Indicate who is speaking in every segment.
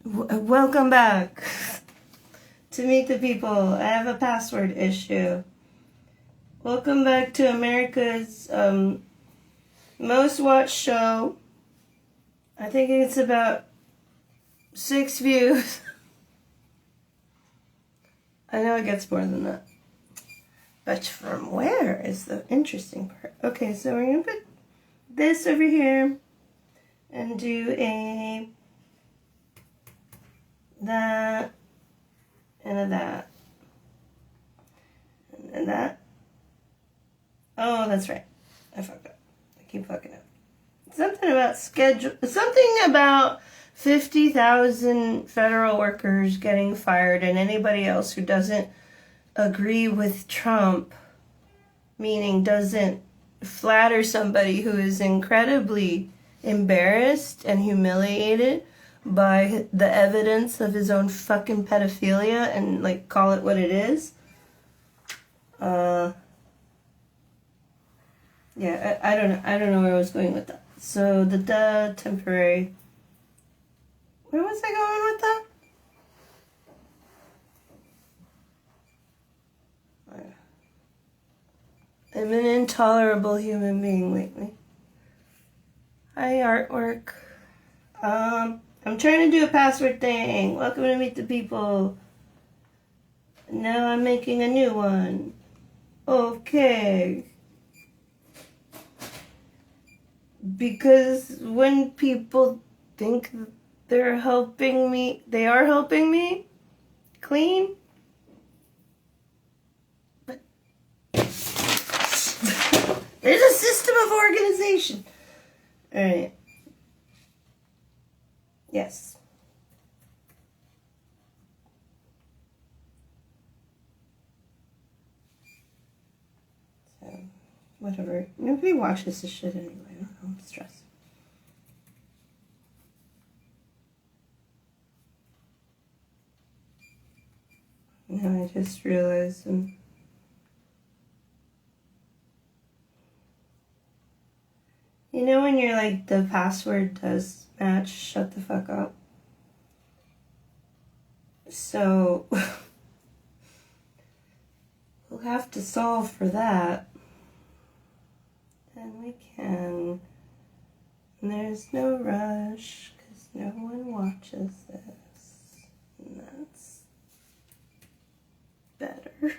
Speaker 1: Welcome back to Meet the People. I have a password issue. Welcome back to America's most watched show. I think it's about 6 views. I know it gets more than that. But from where is the interesting part? Okay, so we're going to put this over here and do that and that and that. Oh, that's right. I fucked up. I keep fucking up. Something about 50,000 federal workers getting fired and anybody else who doesn't agree with Trump, meaning doesn't flatter somebody who is incredibly embarrassed and humiliated by the evidence of his own fucking pedophilia and like call it what it is. Yeah, I don't know where I was going with that. So the temporary. Where was I going with that? I'm an intolerable human being lately. Hi, artwork. I'm trying to do a password thing. Welcome to Meet the People. Now I'm making a new one. Okay. Because when people think they're helping me, they are helping me clean. But there's a system of organization. All right. Yes. So, whatever. Nobody watches this shit anyway. I don't know. I'm stressed. Now I just realized you know when you're like, the password does match, shut the fuck up. So, we'll have to solve for that. And we can. And there's no rush, because no one watches this. And that's better.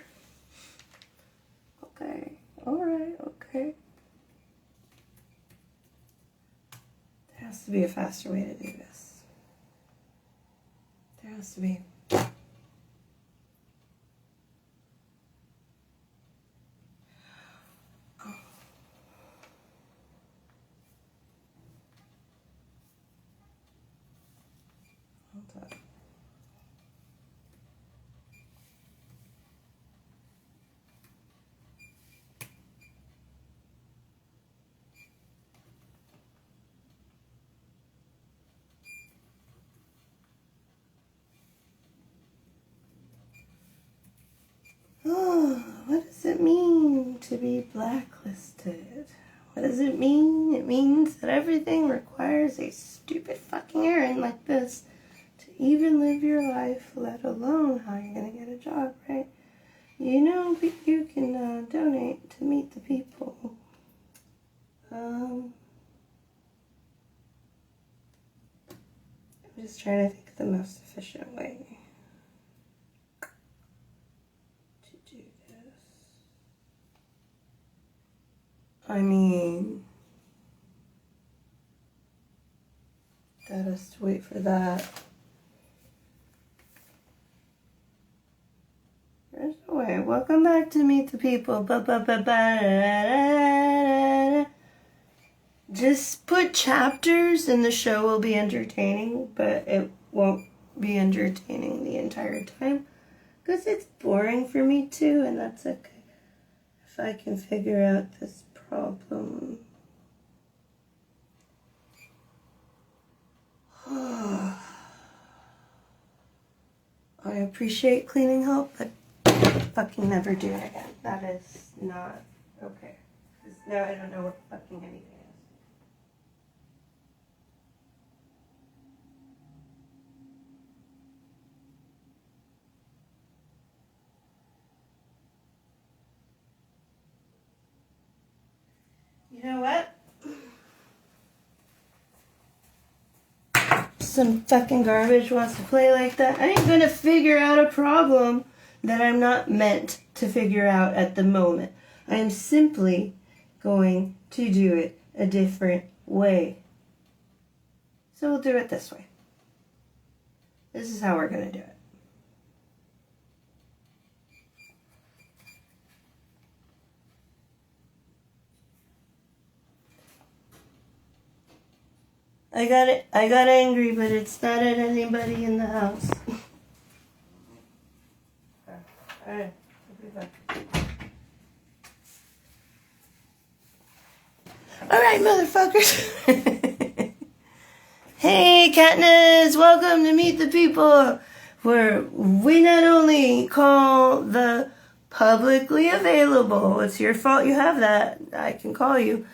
Speaker 1: Okay. Alright, okay. There has to be a faster way to do this. There has to be. Hold up. Oh, what does it mean to be blacklisted? What does it mean? It means that everything requires a stupid fucking errand like this to even live your life, let alone how you're gonna get a job, right? You know, you can donate to Meet the People. I'm just trying to think of the most efficient way to do this. I mean, that is to wait for that. There's no way. Welcome back to Meet the People. Just put chapters and the show will be entertaining, but it won't be entertaining the entire time because it's boring for me too, and that's okay. If I can figure out this problem. I appreciate cleaning help, but fucking never do it again. That is not okay. Because now I don't know what fucking anything is. some fucking garbage wants to play like that. I ain't gonna figure out a problem that I'm not meant to figure out at the moment. I am simply going to do it a different way. So we'll do it this way. This is how we're gonna do it. I got angry, but it's not at anybody in the house. Alright, Alright, motherfuckers. Hey, Katniss, welcome to Meet the People, where we not only call the publicly available, it's your fault you have that, I can call you,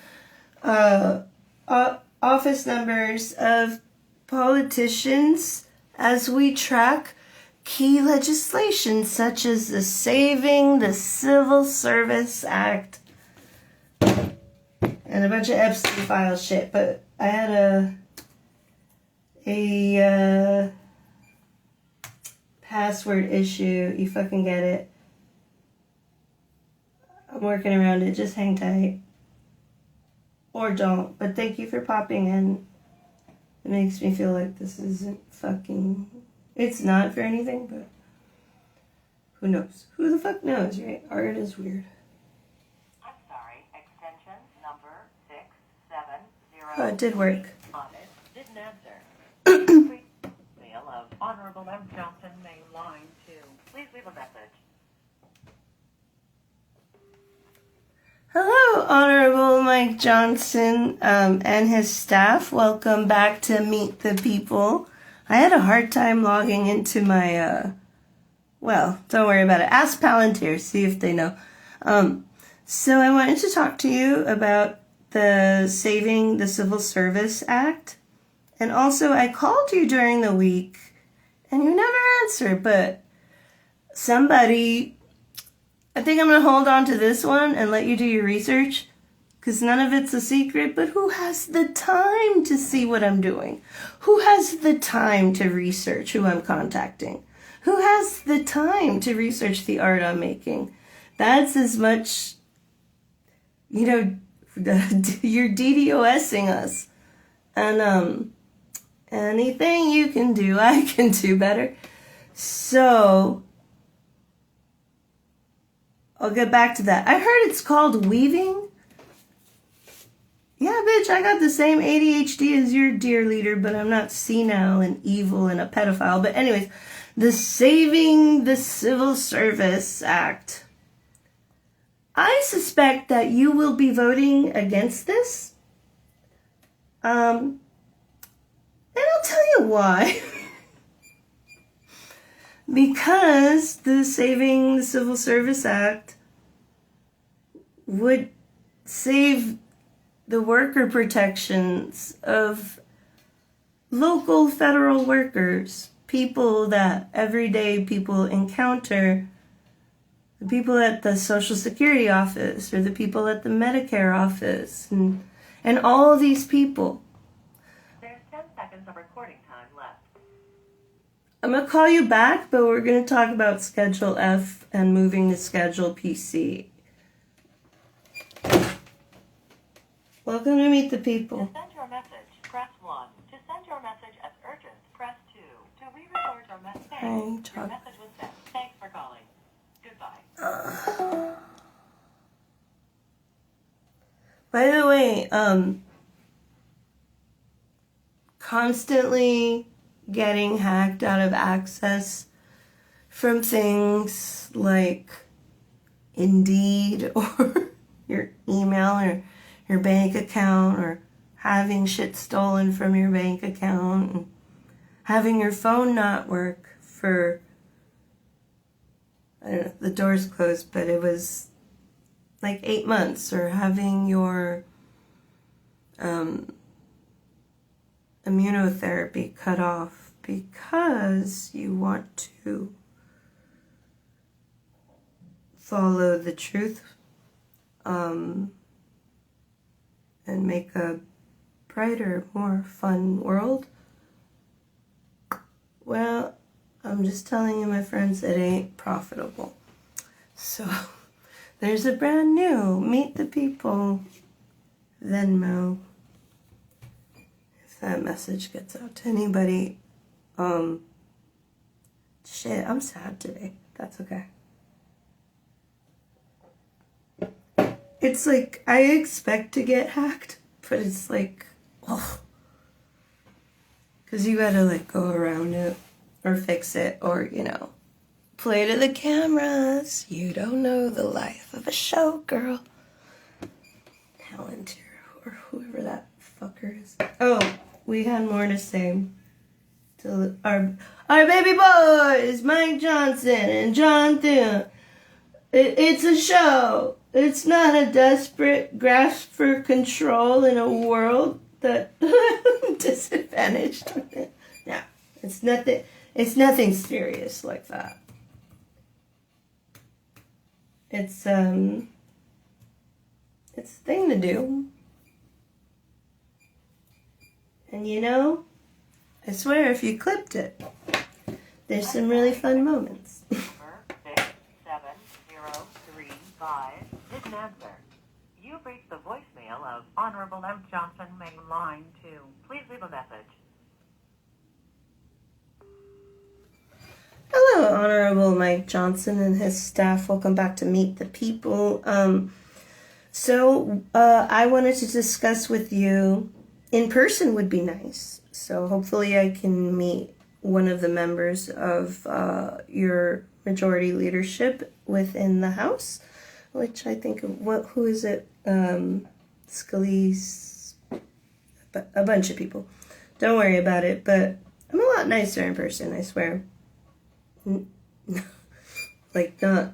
Speaker 1: office numbers of politicians as we track key legislation such as the Saving the Civil Service Act and a bunch of Epstein file shit. But I had a password issue. You fucking get it. I'm working around it. Just hang tight. Or don't. But thank you for popping in. It makes me feel like this isn't fucking... It's not for anything, but... Who knows? Who the fuck knows, right? Art is weird.
Speaker 2: I'm sorry. Extension number 670.
Speaker 1: Oh, it did work.
Speaker 2: On it. Didn't answer. Mail of Honorable M. Johnson, main line 2. Please leave a message.
Speaker 1: Hello, Honorable Mike Johnson and his staff. Welcome back to Meet the People. I had a hard time logging into my, well, don't worry about it. Ask Palantir, see if they know. So I wanted to talk to you about the Saving the Civil Service Act. And also, I called you during the week, and you never answered, but somebody... I think I'm going to hold on to this one and let you do your research, because none of it's a secret, but who has the time to see what I'm doing? Who has the time to research who I'm contacting? Who has the time to research the art I'm making? That's as much, you know, you're DDoSing us. And anything you can do, I can do better. So... I'll get back to that. I heard it's called weaving. Yeah, bitch, I got the same ADHD as your dear leader, but I'm not senile and evil and a pedophile. But anyways, the Saving the Civil Service Act. I suspect that you will be voting against this. And I'll tell you why. Because the Saving the Civil Service Act would save the worker protections of local federal workers, people that everyday people encounter, the people at the Social Security office or the people at the Medicare office, and all of these people.
Speaker 2: There's 10 seconds of recording time left.
Speaker 1: I'm going to call you back, but we're going to talk about Schedule F and moving to Schedule PC. Welcome to Meet the People.
Speaker 2: To send your message, press 1. To send your message as urgent, press 2. To re-record your message, your message was sent. Thanks for calling. Goodbye.
Speaker 1: By the way, constantly getting hacked out of access from things like Indeed or your email or your bank account, or having shit stolen from your bank account, and having your phone not work for, I don't know, the door's closed, but it was like 8 months, or having your immunotherapy cut off because you want to follow the truth and make a brighter, more fun world. Well, I'm just telling you, my friends, it ain't profitable. So, there's a brand new Meet the People Venmo. If that message gets out to anybody, shit, I'm sad today. That's okay. It's like, I expect to get hacked, but it's like, oh. Because you gotta, like, go around it, or fix it, or, you know, play to the cameras. You don't know the life of a showgirl. Palantir, or whoever that fucker is. Oh, we had more to say. To our baby boys, Mike Johnson and John Thune. It's a show. It's not a desperate grasp for control in a world that disadvantaged. No, it's nothing. It's nothing serious like that. It's a thing to do. And you know, I swear if you clipped it, there's some really fun moments.
Speaker 2: 67035 didn't answer. You've reached the voicemail of Honorable M. Johnson, main line 2. Please leave a message.
Speaker 1: Hello, Honorable Mike Johnson and his staff. Welcome back to Meet the People. I wanted to discuss with you, in person would be nice. So hopefully I can meet one of the members of your majority leadership within the House, which I think, who is it? Scalise, a bunch of people. Don't worry about it, but I'm a lot nicer in person, I swear. Like, not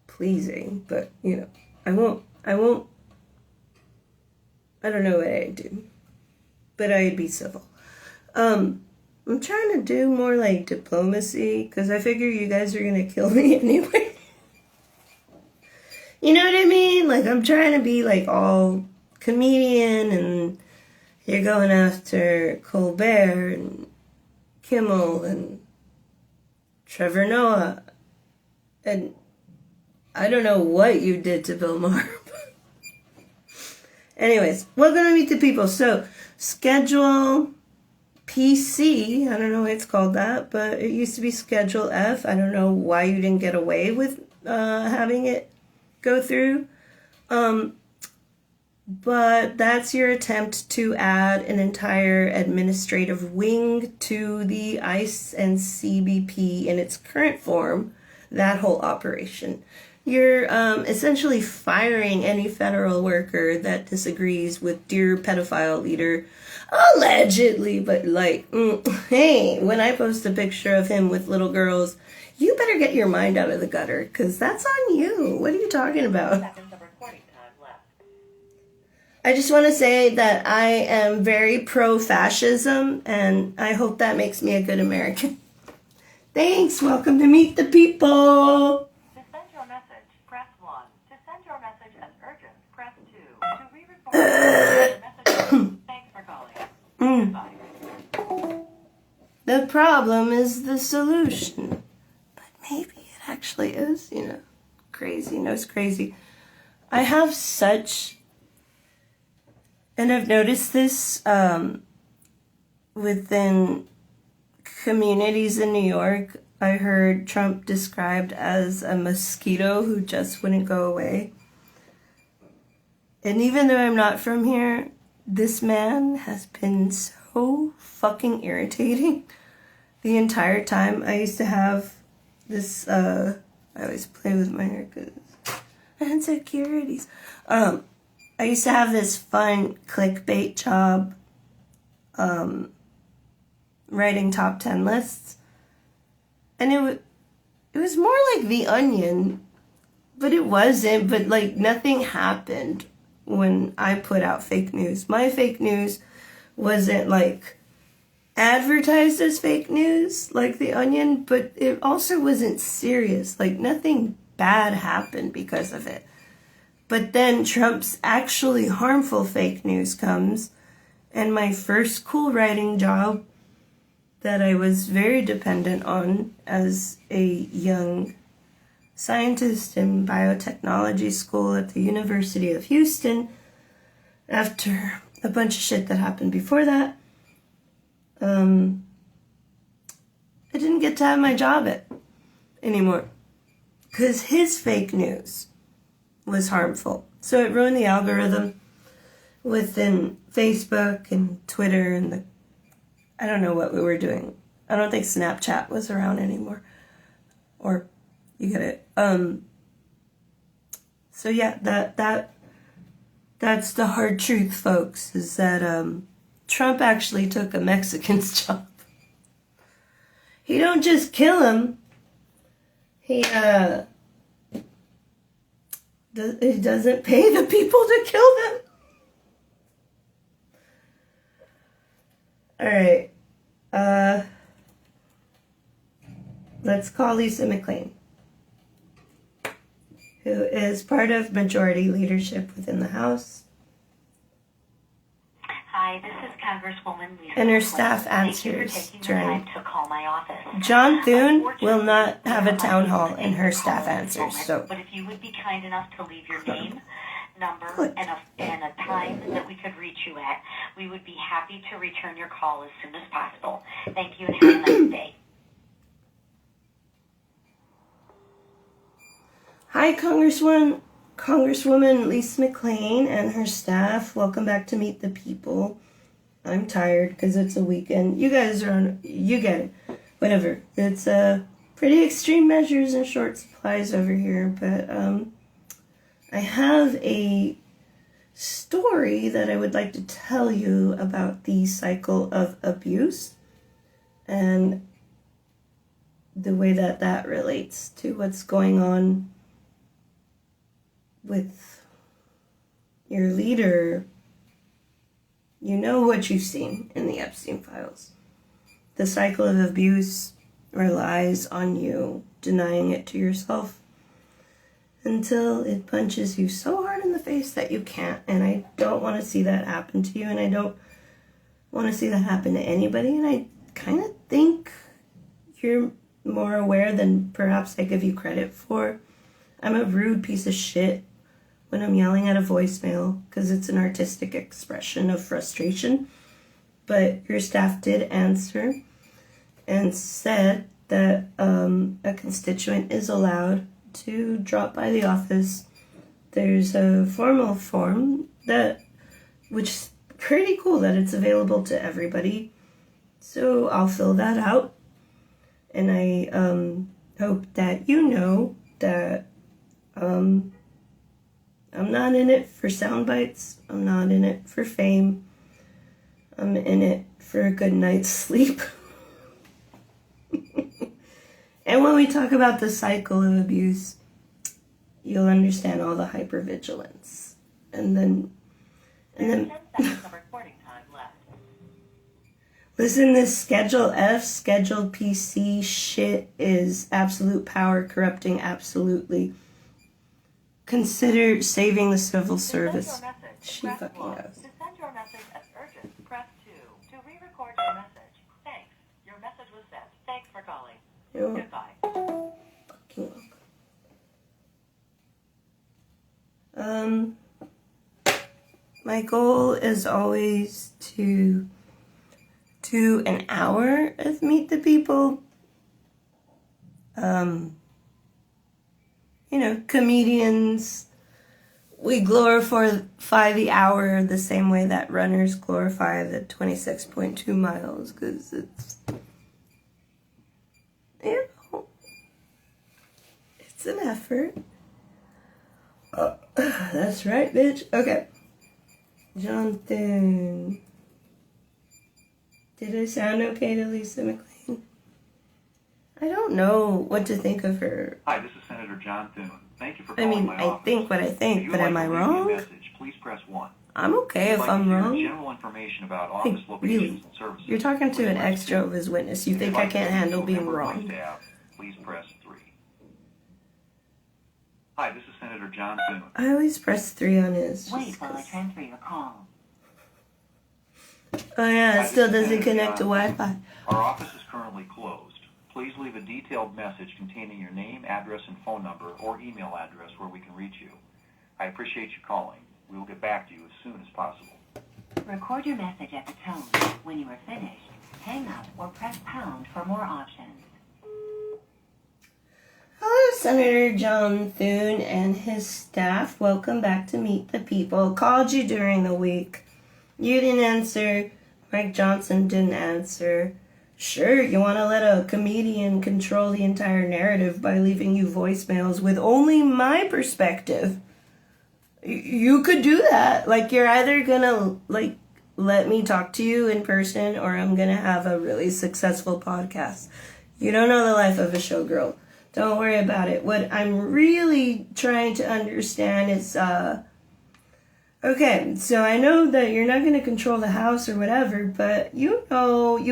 Speaker 1: pleasing, but, you know, I won't, I don't know what I'd do, but I'd be civil. I'm trying to do more, like, diplomacy, because I figure you guys are going to kill me anyway. You know what I mean? Like, I'm trying to be, like, all comedian, and you're going after Colbert, and Kimmel, and Trevor Noah, and I don't know what you did to Bill Maher. Anyways, welcome to Meet the People. So, Schedule PC, I don't know why it's called that, but it used to be Schedule F. I don't know why you didn't get away with having it go through. But that's your attempt to add an entire administrative wing to the ICE and CBP in its current form, that whole operation. You're essentially firing any federal worker that disagrees with dear pedophile leader, allegedly, but like, hey, when I post a picture of him with little girls, you better get your mind out of the gutter, because that's on you. What are you talking about? I just want to say that I am very pro-fascism, and I hope that makes me a good American. Thanks. Welcome to Meet the People.
Speaker 2: To send your message, press 1. To send your message as urgent, press 2. To re-record your message, thanks for calling. Goodbye.
Speaker 1: The problem is the solution. But maybe it actually is, you know, crazy. No, it's crazy. I have such... And I've noticed this within communities in New York. I heard Trump described as a mosquito who just wouldn't go away. And even though I'm not from here, this man has been so fucking irritating the entire time. I used to have this, I always play with my hair because insecurities. I used to have this fun clickbait job, writing top 10 lists, and it was more like The Onion, but it wasn't, but like nothing happened when I put out fake news. My fake news wasn't like advertised as fake news like The Onion, but it also wasn't serious, like nothing bad happened because of it. But then Trump's actually harmful fake news comes, and my first cool writing job that I was very dependent on as a young scientist in biotechnology school at the University of Houston after a bunch of shit that happened before that. I didn't get to have my job anymore because his fake news was harmful. So it ruined the algorithm within Facebook and Twitter and I don't know what we were doing. I don't think Snapchat was around anymore. Or you get it. So yeah, that's the hard truth, folks, is that Trump actually took a Mexican's job. He don't just kill him. He doesn't pay the people to kill them. All right. Let's call Lisa McClain, who is part of majority leadership within the House.
Speaker 3: Hi, this is Congresswoman Lisa
Speaker 1: And her
Speaker 3: McClain.
Speaker 1: staff answers
Speaker 3: Thank you for taking the
Speaker 1: during.
Speaker 3: time to call my office.
Speaker 1: John Thune will
Speaker 3: Unfortunately,
Speaker 1: not have a
Speaker 3: we
Speaker 1: town
Speaker 3: don't
Speaker 1: hall,
Speaker 3: have
Speaker 1: and her
Speaker 3: to
Speaker 1: staff
Speaker 3: call at this
Speaker 1: answers.
Speaker 3: moment,
Speaker 1: So
Speaker 3: but if you would be kind enough to leave your name, number,
Speaker 1: Good.
Speaker 3: and a time that we could reach you at, we would be happy to return your call as soon as possible. Thank you and have a nice day.
Speaker 1: Hi, Congresswoman Lisa McClain and her staff. Welcome back to Meet the People. I'm tired because it's a weekend. You guys are on. You get it. Whatever. It's pretty extreme measures and short supplies over here, but I have a story that I would like to tell you about the cycle of abuse and the way that relates to what's going on with your leader. You know what you've seen in the Epstein files. The cycle of abuse relies on you denying it to yourself until it punches you so hard in the face that you can't. And I don't want to see that happen to you, and I don't want to see that happen to anybody. And I kind of think you're more aware than perhaps I give you credit for. I'm a rude piece of shit when I'm yelling at a voicemail because it's an artistic expression of frustration. But your staff did answer and said that a constituent is allowed to drop by the office. There's a formal form which is pretty cool that it's available to everybody. So I'll fill that out. And I hope that you know that I'm not in it for sound bites. I'm not in it for fame. I'm in it for a good night's sleep. And when we talk about the cycle of abuse, you'll understand all the hypervigilance. And then
Speaker 3: 10 seconds of recording time left.
Speaker 1: Listen, this Schedule F, Schedule PC shit is absolute power corrupting absolutely. Consider saving the civil service. She fucking knows.
Speaker 2: To send your message as urgent, press 2. To re-record your message, thanks. Your message was sent. Thanks for calling.
Speaker 1: You're
Speaker 2: Goodbye.
Speaker 1: fucking welcome. My goal is always to do an hour of Meet the People. You know, comedians, we glorify the hour the same way that runners glorify the 26.2 miles, because it's, you know, it's an effort. That's right, bitch. Okay. Jonathan. Did it sound okay to Lisa McClain? I don't know what to think of her.
Speaker 4: Hi, this is Senator John Thune. Thank you for
Speaker 1: I
Speaker 4: calling
Speaker 1: mean,
Speaker 4: my
Speaker 1: I
Speaker 4: office.
Speaker 1: think what I
Speaker 4: If
Speaker 1: think,
Speaker 4: you
Speaker 1: but
Speaker 4: would
Speaker 1: am
Speaker 4: like
Speaker 1: I
Speaker 4: to leave me a
Speaker 1: wrong?
Speaker 4: message, please press 1.
Speaker 1: I'm okay
Speaker 4: If
Speaker 1: if
Speaker 4: you'd like
Speaker 1: I'm
Speaker 4: to hear
Speaker 1: wrong.
Speaker 4: general information about office locations
Speaker 1: Hey,
Speaker 4: and services.
Speaker 1: You're talking to
Speaker 4: please
Speaker 1: an
Speaker 4: press
Speaker 1: ex
Speaker 4: 2.
Speaker 1: Jehovah's Witness. You
Speaker 4: If you'd
Speaker 1: think I
Speaker 4: like to
Speaker 1: can't
Speaker 4: speak
Speaker 1: handle
Speaker 4: to a
Speaker 1: being
Speaker 4: member of my
Speaker 1: wrong?
Speaker 4: staff, please press 3. Hi, this is Senator John Thune.
Speaker 1: I always press 3 on his.
Speaker 3: Wait while I transfer your call.
Speaker 1: Oh yeah,
Speaker 4: Hi,
Speaker 1: it
Speaker 4: this
Speaker 1: still
Speaker 4: is
Speaker 1: doesn't
Speaker 4: Senator
Speaker 1: connect to
Speaker 4: John.
Speaker 1: Wi-Fi.
Speaker 4: Our office is currently closed. Please leave a detailed message containing your name, address, and phone number or email address where we can reach you. I appreciate you calling. We will get back to you as soon as possible.
Speaker 3: Record your message at the tone. When you are finished, hang up or press pound for more options.
Speaker 1: Hello, Senator John Thune and his staff. Welcome back to Meet the People. Called you during the week. You didn't answer. Mike Johnson didn't answer. Sure, you want to let a comedian control the entire narrative by leaving you voicemails with only my perspective. You could do that. Like, you're either gonna, like, let me talk to you in person or I'm gonna have a really successful podcast. You don't know the life of a showgirl. Don't worry about it. What I'm really trying to understand is, okay, so I know that you're not going to control the House or whatever, but you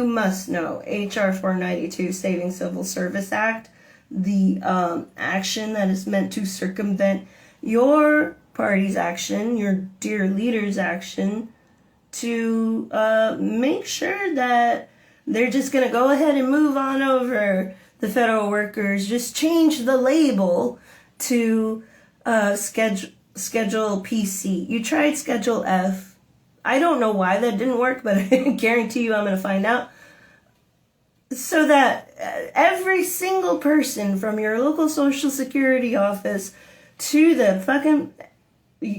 Speaker 1: must know, H.R. 492, Saving Civil Service Act, the action that is meant to circumvent your party's action, your dear leader's action, to make sure that they're just going to go ahead and move on over the federal workers, just change the label to Schedule PC. You tried Schedule F. I don't know why that didn't work, but I guarantee you I'm going to find out. So that every single person from your local social security office to the fucking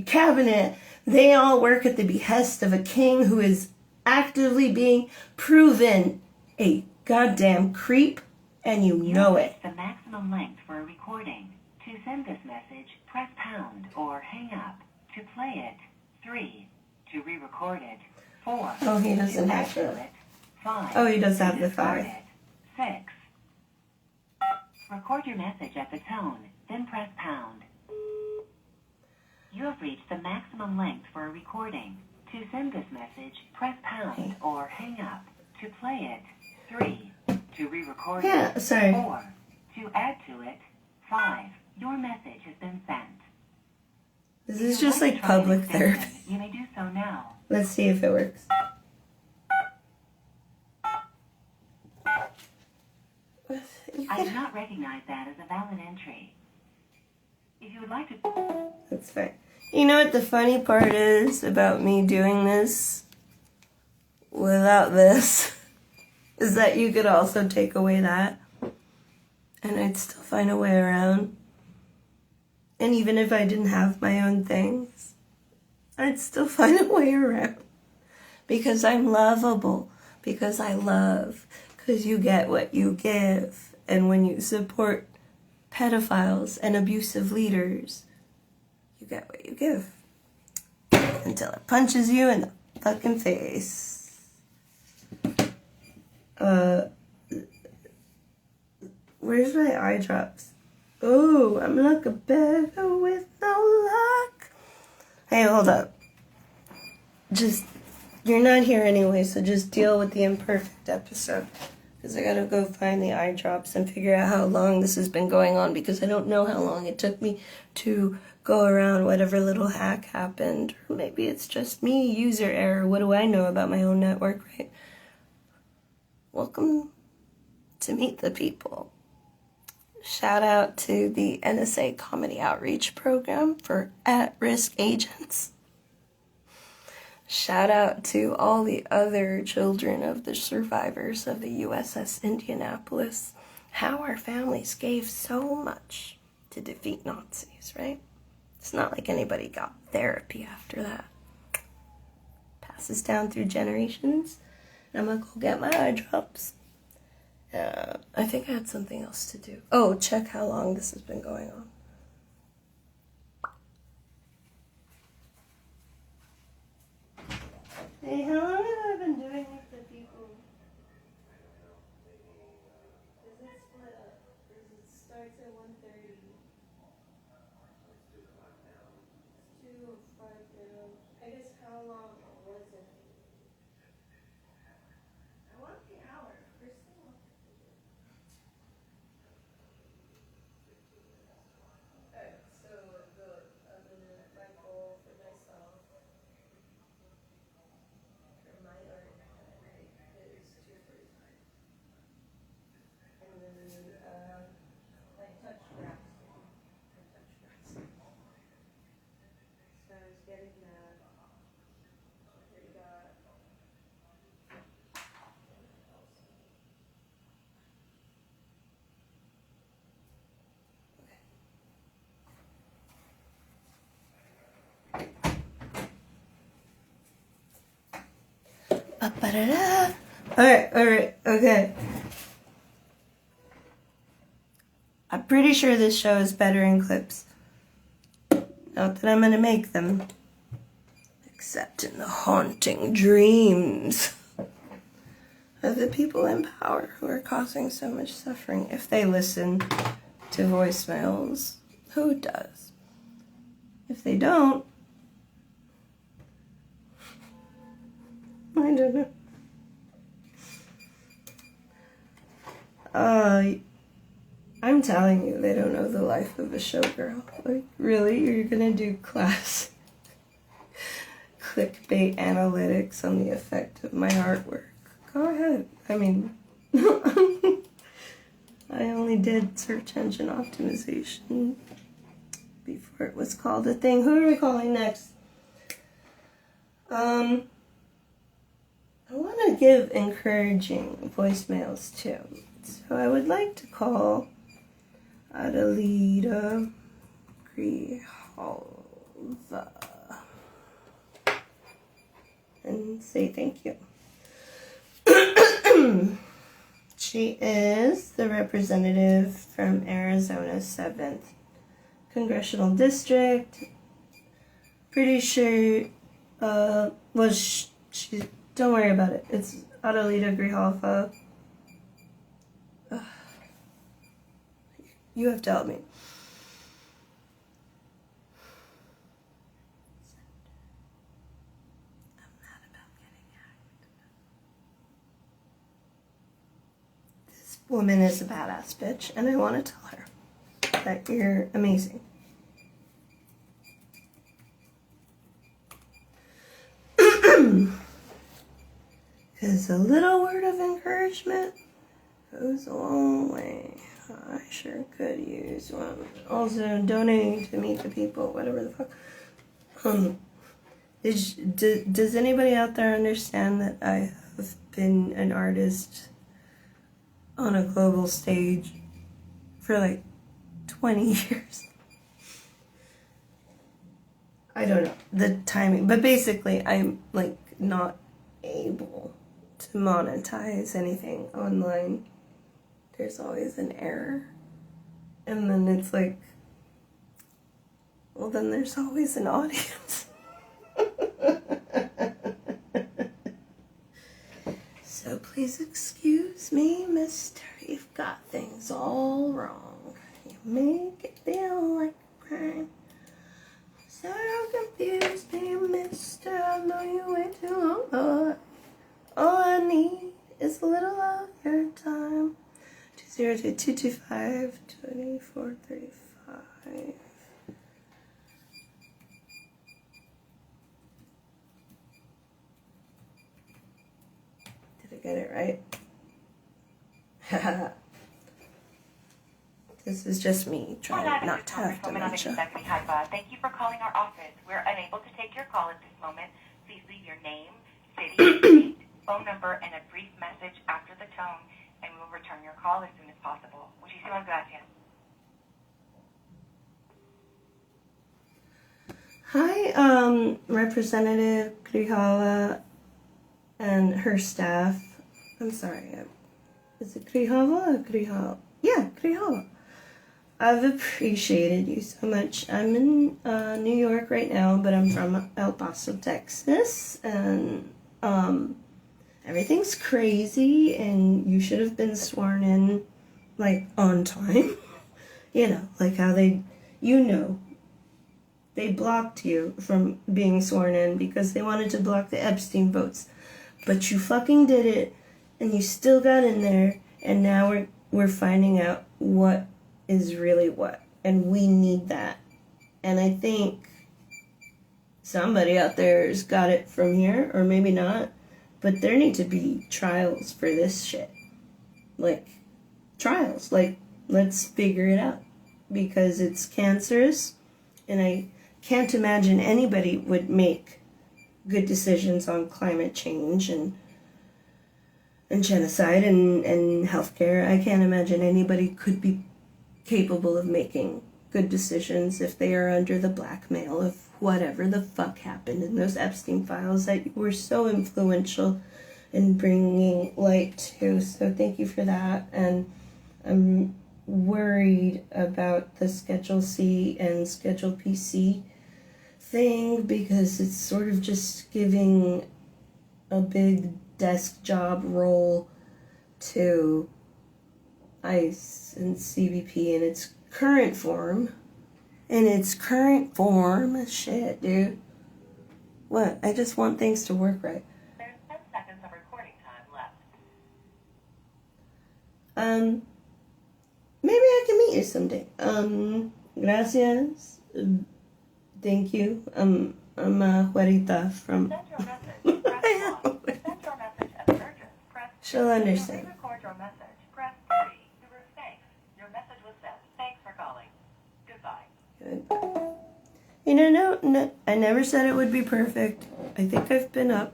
Speaker 1: cabinet, they all work at the behest of a king who is actively being proven a goddamn creep, and you know it.
Speaker 3: The maximum length for a recording. To send this message, press pound or hang up. To play it, 3. To re-record it, 4.
Speaker 1: Oh, he doesn't
Speaker 3: to
Speaker 1: have
Speaker 3: add to
Speaker 1: the...
Speaker 3: it, 5.
Speaker 1: Oh, he does
Speaker 3: To
Speaker 1: have the
Speaker 3: discard
Speaker 1: 5.
Speaker 3: it, 6. Record your message at the tone, then press pound. You have reached the maximum length for a recording. To send this message, press pound or hang up. To play it, 3. To re-record
Speaker 1: Yeah,
Speaker 3: it,
Speaker 1: sorry.
Speaker 3: 4. To add to it, 5. Your message has been sent.
Speaker 1: This
Speaker 3: If
Speaker 1: is
Speaker 3: you
Speaker 1: just
Speaker 3: would
Speaker 1: like
Speaker 3: try an
Speaker 1: public
Speaker 3: extension,
Speaker 1: therapy.
Speaker 3: You may do so now.
Speaker 1: Let's see if it works.
Speaker 3: I do not recognize that as a valid entry. If you would like to...
Speaker 1: That's fine. You know what the funny part is about me doing this without this? Is that you could also take away that and I'd still find a way around. And even if I didn't have my own things, I'd still find a way around. Because I'm lovable. Because I love. Because you get what you give. And when you support pedophiles and abusive leaders, you get what you give. Until it punches you in the fucking face. Where's my eye drops? Oh, I'm like a beggar with no luck. Hey, hold up. Just, you're not here anyway, so just deal with the imperfect episode. Because I gotta go find the eye drops and figure out how long this has been going on, because I don't know how long it took me to go around whatever little hack happened. Or maybe it's just me, user error. What do I know about my own network, right? Welcome to Meet the People. Shout out to the NSA Comedy Outreach Program for at-risk agents. Shout out to all the other children of the survivors of the USS Indianapolis. How our families gave so much to defeat Nazis, right? It's not like anybody got therapy after that. Passes down through generations. And I'm gonna go get my eye drops. I think I had something else to do. Oh, check how long this has been going on. Hey, how long have I been doing Meet the People? Does it split up? Does it start at 1:30? It's 2:05 now. I guess how long was it? I want the hour. First thing. Alright, so I'm gonna my goal for myself, for my art Ba-ba-da-da. Alright, okay. I'm pretty sure this show is better in clips. Not that I'm gonna make them. Except in the haunting dreams of the people in power who are causing so much suffering. If they listen to voicemails, who does? If they don't, I don't know. I'm telling you, they don't know the life of a showgirl. Like, really? You're gonna do class clickbait analytics on the effect of my artwork? Go ahead. I mean, I only did search engine optimization before it was called a thing. Who are we calling next? I want to give encouraging voicemails too. So I would like to call Adelita Grijalva and say thank you. She is the representative from Arizona 7th Congressional District. Pretty sure, she, don't worry about it. It's Adelita Grijalva. You have to help me. I'm mad about getting hacked. This woman is a badass bitch, and I want to tell her that you're amazing. Because a little word of encouragement goes a long way. I sure could use one. Also, donating to Meet the People, whatever the fuck. Does anybody out there understand that I have been an artist on a global stage for like 20 years? I don't know the timing, but basically I'm like not able to monetize anything online. There's always an error. And then it's like, well, then there's always an audience. So please excuse me, mister. You've got things all wrong. You make it feel like a crime. So confused me, mister. I know you way too long, but all I need is a little of your time. 202-225-2435. Did I get it right? This is just me trying not to have dementia.
Speaker 3: Thank you for calling our office. We're unable to take your call at this moment. Please leave your name, city, state, phone number, and a brief message after the tone, and we will return your call as soon as possible. Muchísimas gracias.
Speaker 1: Hi, Representative Grijalva and her staff. I'm sorry, is it Grijalva or Grijalva? Yeah, Grijalva. I've appreciated you so much. I'm in New York right now, but I'm from El Paso, Texas, and everything's crazy, and you should have been sworn in, like, on time. You know, like how they blocked you from being sworn in because they wanted to block the Epstein votes. But you fucking did it, and you still got in there, and now we're finding out what is really what, and we need that. And I think somebody out there's got it from here, or maybe not, but there need to be trials for this shit. Like, trials. Like, let's figure it out. Because it's cancerous, and I can't imagine anybody would make good decisions on climate change and genocide and healthcare. I can't imagine anybody could be capable of making good decisions if they are under the blackmail of whatever the fuck happened in those Epstein files that were so influential and bringing light to. So thank you for that. And I'm worried about the Schedule C and Schedule PC thing because it's sort of just giving a big desk job role to ICE and CBP in its current form. Shit, dude. What? I just want things to work right.
Speaker 2: There's 10 seconds of recording time left.
Speaker 1: Maybe I can meet you someday. Gracias. Thank you. I'm Juanita from...
Speaker 2: Send your message, press 1. To send your message as urgent, press 2.
Speaker 1: She'll understand.
Speaker 2: To re-record your message, press 3. Thanks. Your message was sent. Thanks for calling. Goodbye.
Speaker 1: Goodbye. You know, no, I never said it would be perfect. I think I've been up.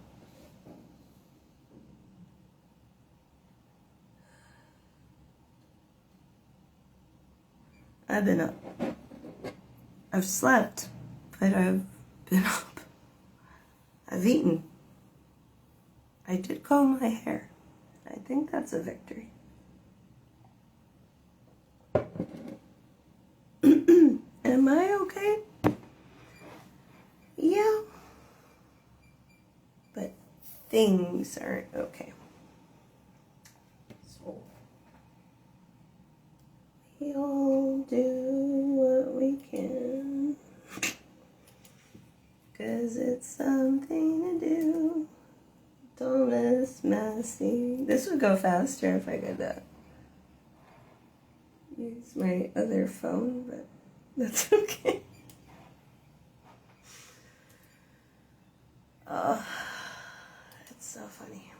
Speaker 1: I've been up. I've slept, but I've been up. I've eaten. I did comb my hair. I think that's a victory. Am I okay? Yeah. But things aren't okay. So we all do what we can, 'cause it's something to do. Thomas Massey. This would go faster if I could use my other phone, but that's okay. Oh, it's so funny.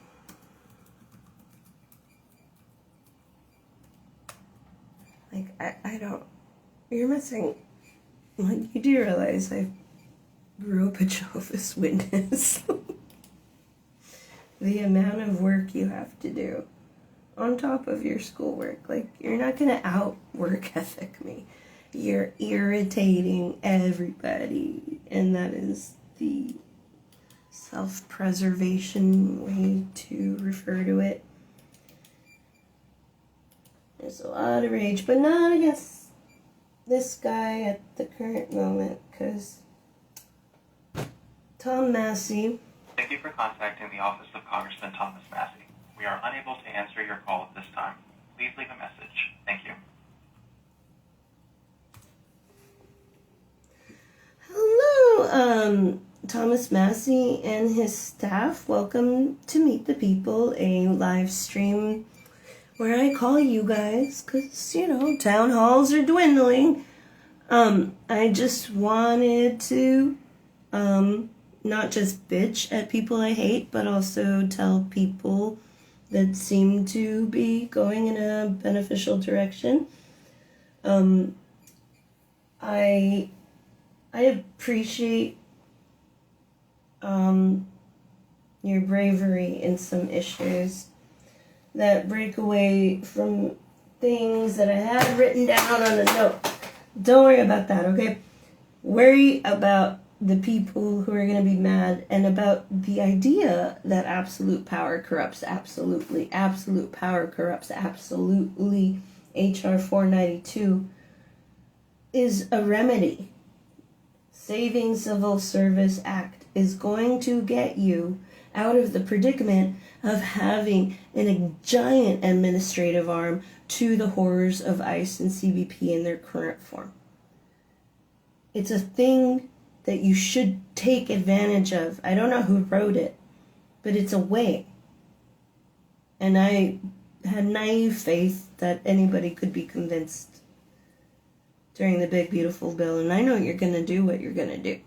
Speaker 1: Like, I don't... You're missing... Like, you do realize I grew up a Jehovah's Witness. The amount of work you have to do on top of your schoolwork. Like, you're not going to out-work ethic me. You're irritating everybody. And that is the self-preservation way to refer to it. There's a lot of rage, but not against this guy at the current moment, because Tom Massey...
Speaker 5: Thank you for contacting the office of Congressman Thomas Massey. We are unable to answer your call at this time. Please leave a message. Thank you.
Speaker 1: Hello, Thomas Massey and his staff. Welcome to Meet the People, a live stream where I call you guys, because, you know, town halls are dwindling. I just wanted to, not just bitch at people I hate, but also tell people that seem to be going in a beneficial direction. I appreciate your bravery in some issues that break away from things that I had written down on a note. Don't worry about that, okay? Worry about the people who are going to be mad and about the idea that absolute power corrupts absolutely. Absolute power corrupts absolutely. HR 492 is a remedy. Saving Civil Service Act is going to get you out of the predicament of having a giant administrative arm to the horrors of ICE and CBP in their current form. It's a thing that you should take advantage of. I don't know who wrote it, but it's a way. And I had naive faith that anybody could be convinced during the big beautiful bill, and I know you're going to do what you're going to do.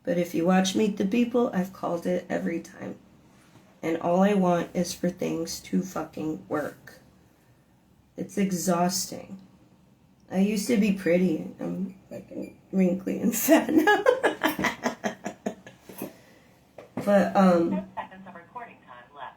Speaker 1: But if you watch Meet the People, I've called it every time. And all I want is for things to fucking work. It's exhausting. I used to be pretty. I'm fucking wrinkly and fat now. But,
Speaker 2: 10 seconds of recording time left.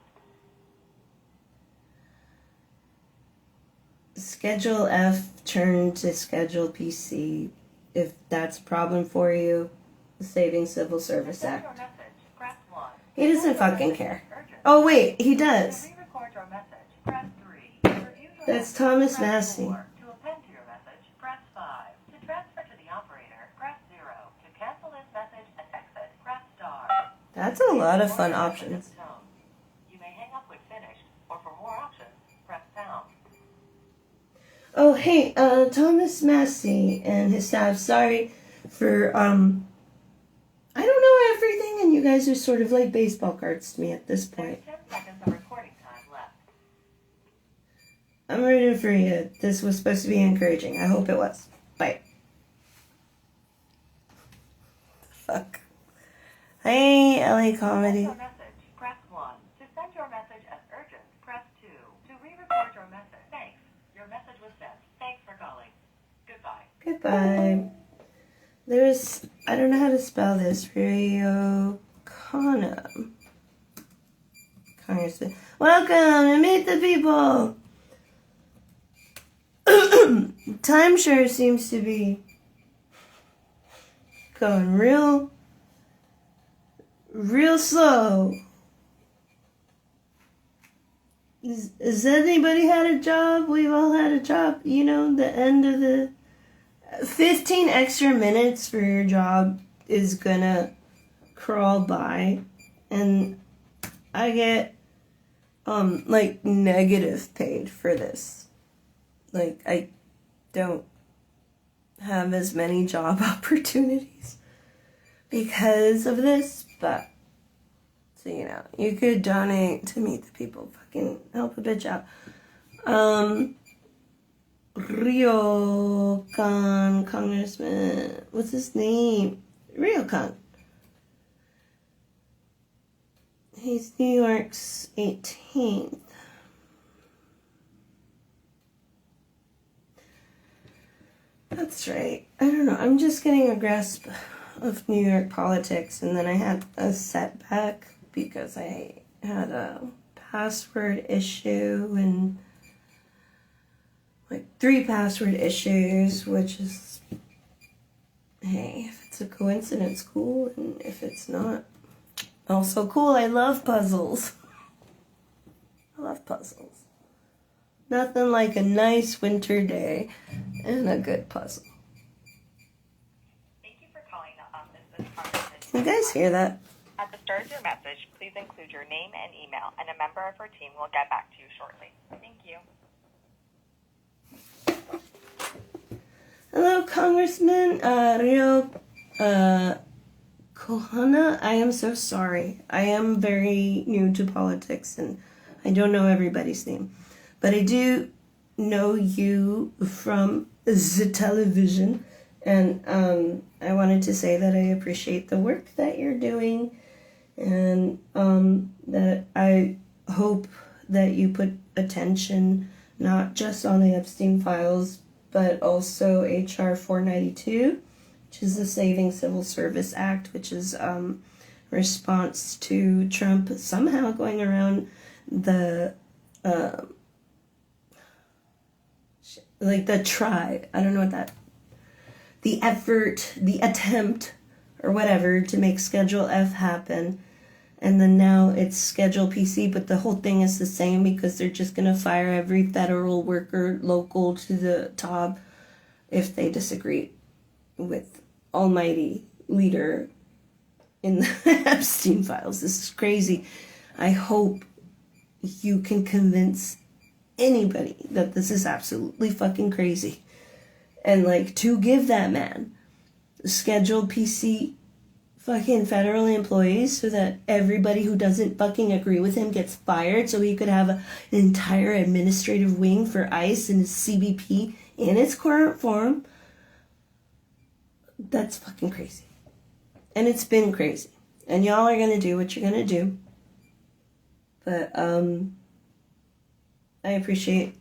Speaker 1: Schedule F turned to Schedule PC. If that's a problem for you, the Saving Civil Service
Speaker 2: Send your
Speaker 1: Act.
Speaker 2: message, press 1.
Speaker 1: He doesn't fucking care. Oh, wait, he does.
Speaker 2: To re-record your message, press 3. To review your
Speaker 1: That's
Speaker 2: message,
Speaker 1: Thomas
Speaker 2: press
Speaker 1: Massey.
Speaker 2: 4. To append to your message, press 5. To transfer to the operator, press 0. To cancel this message and exit, press star.
Speaker 1: That's a lot of fun options.
Speaker 2: You may hang up when finished, or for more options, press pound.
Speaker 1: Oh, hey, Thomas Massey and his staff, sorry for, I don't know everything, and you guys are sort of like baseball cards to me at this
Speaker 2: There's
Speaker 1: point.
Speaker 2: 10 seconds of recording time left.
Speaker 1: I'm rooting for you. This was supposed to be encouraging. I hope it was. Bye. Fuck. Hey, LA
Speaker 2: To
Speaker 1: Comedy.
Speaker 2: send your message, press 1. To send your message as urgent, press 2. To re-record your message, thanks. Your message was sent. Thanks for calling. Goodbye.
Speaker 1: Goodbye. There's, I don't know how to spell this. Rio Kana. Congressman. Welcome and meet the people. Time sure seems to be going real slow. Has anybody had a job? We've all had a job. You know, the end of the 15 extra minutes for your job is gonna crawl by, and I get like negative paid for this. Like, I don't have as many job opportunities because of this, but so you know, you could donate to meet the people. Fucking help a bitch out. Ryokan Congressman, what's his name? Ryokan. He's New York's 18th. That's right. I don't know. I'm just getting a grasp of New York politics, and then I had a setback because I had a password issue and like 3 password issues, which is, hey, if it's a coincidence, cool, and if it's not, also cool. I love puzzles. I love puzzles. Nothing like a nice winter day and a good puzzle.
Speaker 3: Thank you for calling the office of Congressman.
Speaker 1: Can you guys hear that?
Speaker 3: At the start of your message, please include your name and email, and a member of our team will get back to you shortly. Thank you.
Speaker 1: Hello, Congressman Rio Kohana. I am so sorry. I am very new to politics and I don't know everybody's name. But I do know you from the television, and I wanted to say that I appreciate the work that you're doing, and that I hope that you put attention not just on the Epstein files, but also HR 492, which is the Saving Civil Service Act, which is response to Trump somehow going around the the effort, the attempt, or whatever, to make Schedule F happen. And then now it's Schedule PC, but the whole thing is the same because they're just going to fire every federal worker local to the top if they disagree with almighty leader in the Epstein files. This is crazy. I hope you can convince anybody that this is absolutely fucking crazy. And like, to give that man scheduled PC fucking federal employees so that everybody who doesn't fucking agree with him gets fired, so he could have an entire administrative wing for ICE and his CBP in its current form. That's fucking crazy. And it's been crazy. And y'all are gonna do what you're gonna do. But I appreciate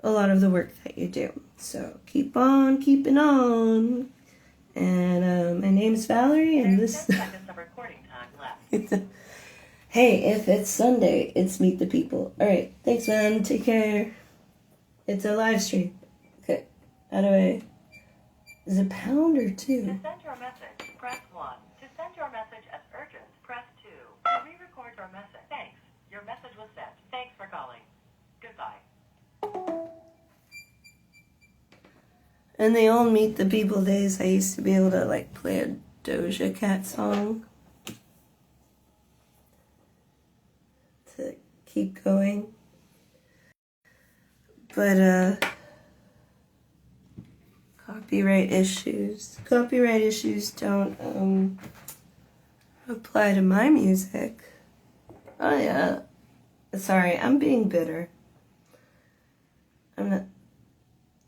Speaker 1: a lot of the work that you do. So keep on keeping on. And my name is Valerie, and
Speaker 2: There's
Speaker 1: this.
Speaker 2: 10 seconds of recording time left.
Speaker 1: Hey, if it's Sunday, it's Meet the People. All right, thanks, man. Take care. It's a live stream. Okay, how do I? Is it pound or
Speaker 2: To
Speaker 1: 2?
Speaker 2: send your message, press 1. To send your message as urgent, press your message. Thanks. Your message was sent. Thanks for calling. Goodbye.
Speaker 1: In the old Meet the People days, I used to be able to like play a Doja Cat song to keep going. But copyright issues don't apply to my music. Oh yeah. Sorry, I'm being bitter. I'm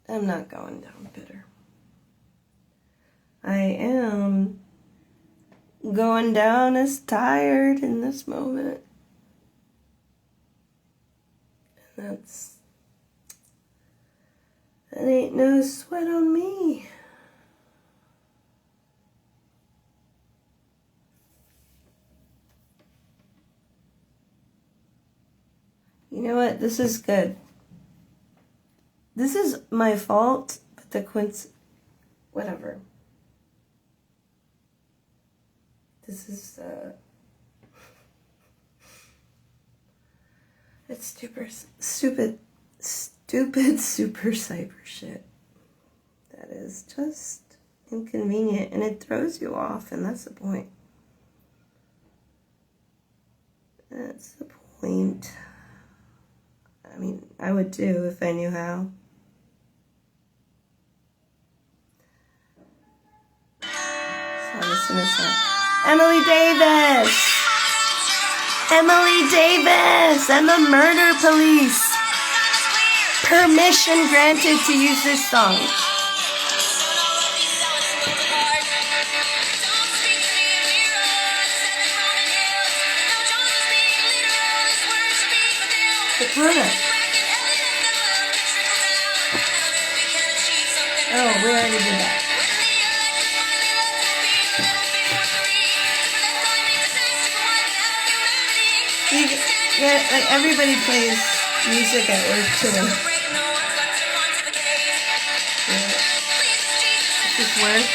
Speaker 1: not going down bitter. I am going down as tired in this moment. And that ain't no sweat on me. You know what? This is good. This is my fault, but the whatever. This is, it's stupid super cyber shit. That is just inconvenient, and it throws you off, and that's the point. That's the point. I mean, I would too if I knew how. So listen to that. Emily Davis and the Murder Police. Permission granted to use this song. Dakota. Oh, we already did that. Like everybody plays music at work too. Just work.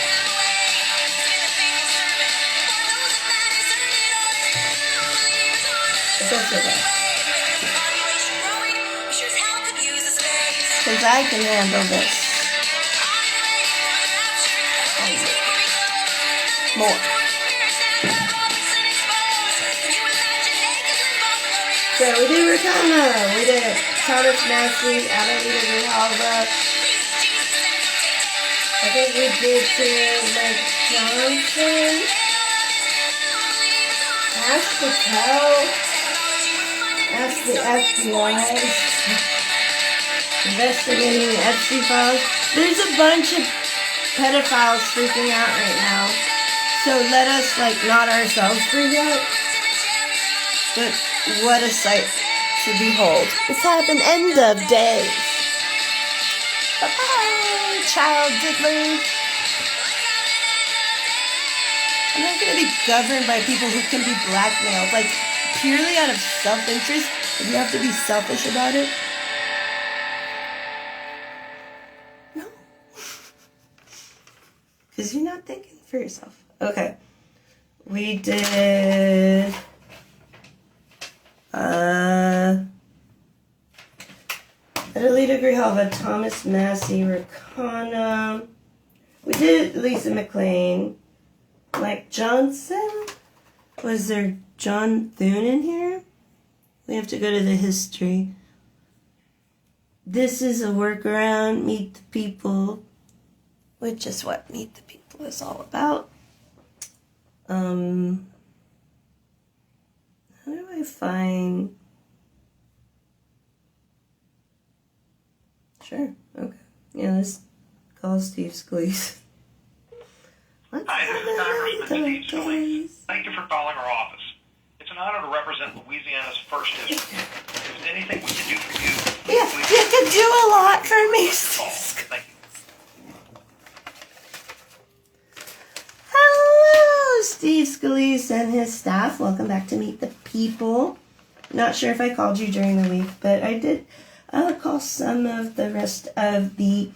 Speaker 1: But that's okay. Because I can handle this. More. So we did Rihanna, we did Thomas Massey, Adelita Grijalva. I think we did to Mike Johnson. Ask Patel. Ask the FBI. Investigating the Epstein files. There's a bunch of pedophiles freaking out right now. So let us not ourselves freak out. But what a sight to behold. It's happened end of days. Bye-bye, child diddlers. I'm not going to be governed by people who can be blackmailed. Purely out of self-interest, if you have to be selfish about it. No. Because you're not thinking for yourself. Okay. We did... Adelita Grijalva, Thomas Massey, Rihanna. We did Lisa McLean. Mike Johnson. Was there John Thune in here? We have to go to the history. This is a workaround, Meet the People, which is what Meet the People is all about. How do I find... Sure, okay. Yeah, let's call Steve Scalise.
Speaker 6: Hi, this is Congressman Steve Scalise. Thank you for calling our office. It's an honor to represent Louisiana's first district. If there's anything we can do for you,
Speaker 1: Yeah, you can do a lot for me, Steve Scalise.
Speaker 6: Thank you.
Speaker 1: Hello, Steve Scalise and his staff. Welcome back to Meet the People. Not sure if I called you during the week, but I did call some of the rest of the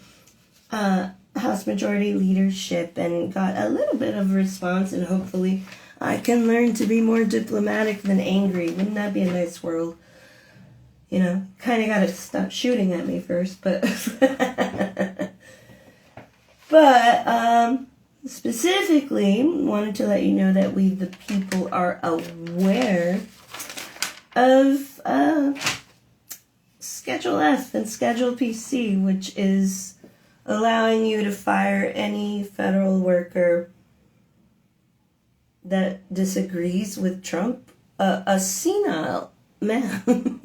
Speaker 1: House Majority Leadership and got a little bit of response, and hopefully I can learn to be more diplomatic than angry. Wouldn't that be a nice world? You know, kind of got to stop shooting at me first, but... but, specifically, wanted to let you know that we, the people, are aware of, Schedule F and Schedule PC, which is allowing you to fire any federal worker that disagrees with Trump, a senile man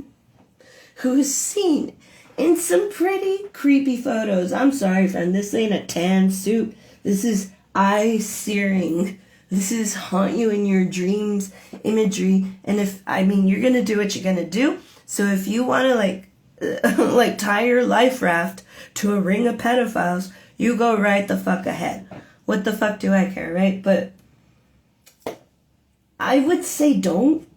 Speaker 1: who is seen in some pretty creepy photos. I'm sorry, friend, this ain't a tan suit. This is eye-searing. This is haunt you in your dreams imagery. And you're gonna do what you're gonna do. So if you wanna, like tie your life raft to a ring of pedophiles, you go right the fuck ahead. What the fuck do I care, right? But I would say don't.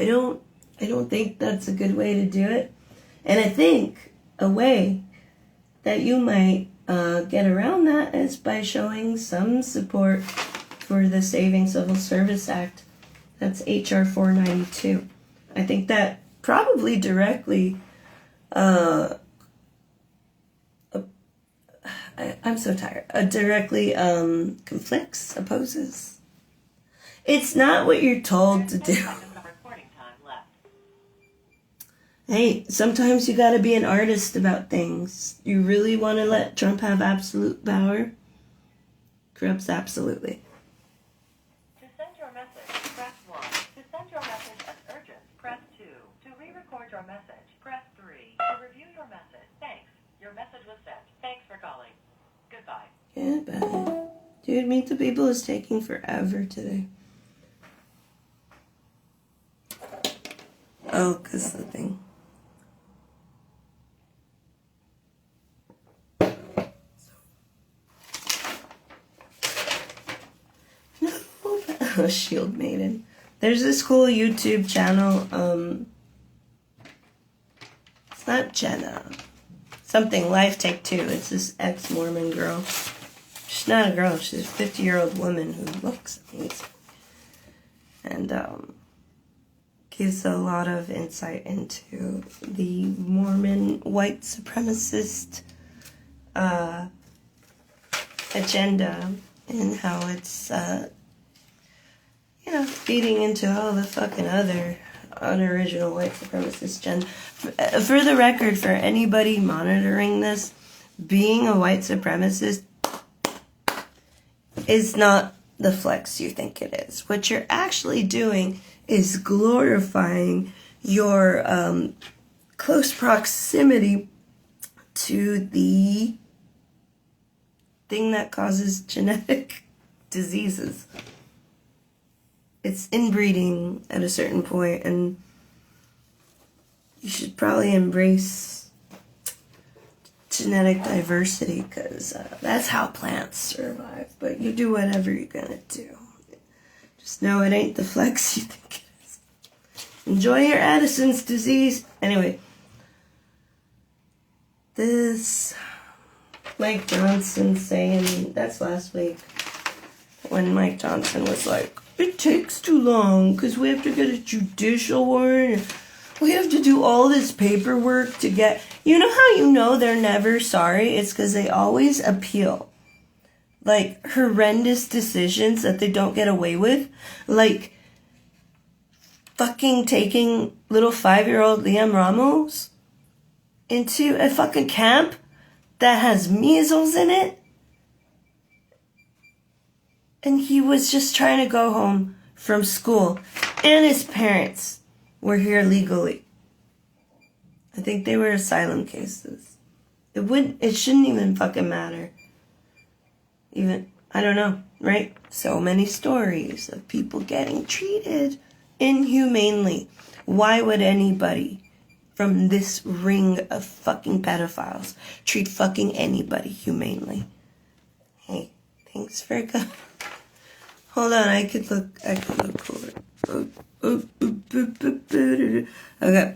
Speaker 1: I don't think that's a good way to do it. And I think a way that you might get around that is by showing some support for the Saving Civil Service Act. That's H.R. 492. I think that probably directly, I'm so tired, directly conflicts, opposes. It's not what you're told to do. Hey, sometimes you gotta be an artist about things. You really want to let Trump have absolute power? Corrupts absolutely.
Speaker 2: To send your message, press 1. To send your message as urgent, press 2. To re-record your message, press 3. To review your message, thanks. Your message was sent. Thanks for calling. Goodbye.
Speaker 1: Goodbye. Dude, Meet the People is taking forever today. Oh, 'cause the thing. Shield Maiden. There's this cool YouTube channel, it's not Jenna. Something, Life Take Two. It's this ex-Mormon girl. She's not a girl, she's a 50-year-old woman who looks amazing. And, gives a lot of insight into the Mormon white supremacist, agenda and how it's, feeding into all the fucking other unoriginal white supremacist agenda. For the record, for anybody monitoring this, being a white supremacist is not the flex you think it is. What you're actually doing is glorifying your close proximity to the thing that causes genetic diseases. It's inbreeding at a certain point, and you should probably embrace genetic diversity, because that's how plants survive. But you do whatever you're gonna do. Just know it ain't the flex you think it is. Enjoy your Addison's disease. Anyway, this Mike Johnson saying, that's last week, when Mike Johnson was like, it takes too long because we have to get a judicial warrant. We have to do all this paperwork to get... You know how you know they're never sorry? It's because they always appeal. Like, horrendous decisions that they don't get away with. Like, fucking taking little 5-year-old Liam Ramos into a fucking camp that has measles in it. And he was just trying to go home from school. And his parents were here legally. I think they were asylum cases. It shouldn't even fucking matter. Even, I don't know, right? So many stories of people getting treated inhumanely. Why would anybody from this ring of fucking pedophiles treat fucking anybody humanely? Hey, thanks for coming. Hold on, I could look cooler. Okay.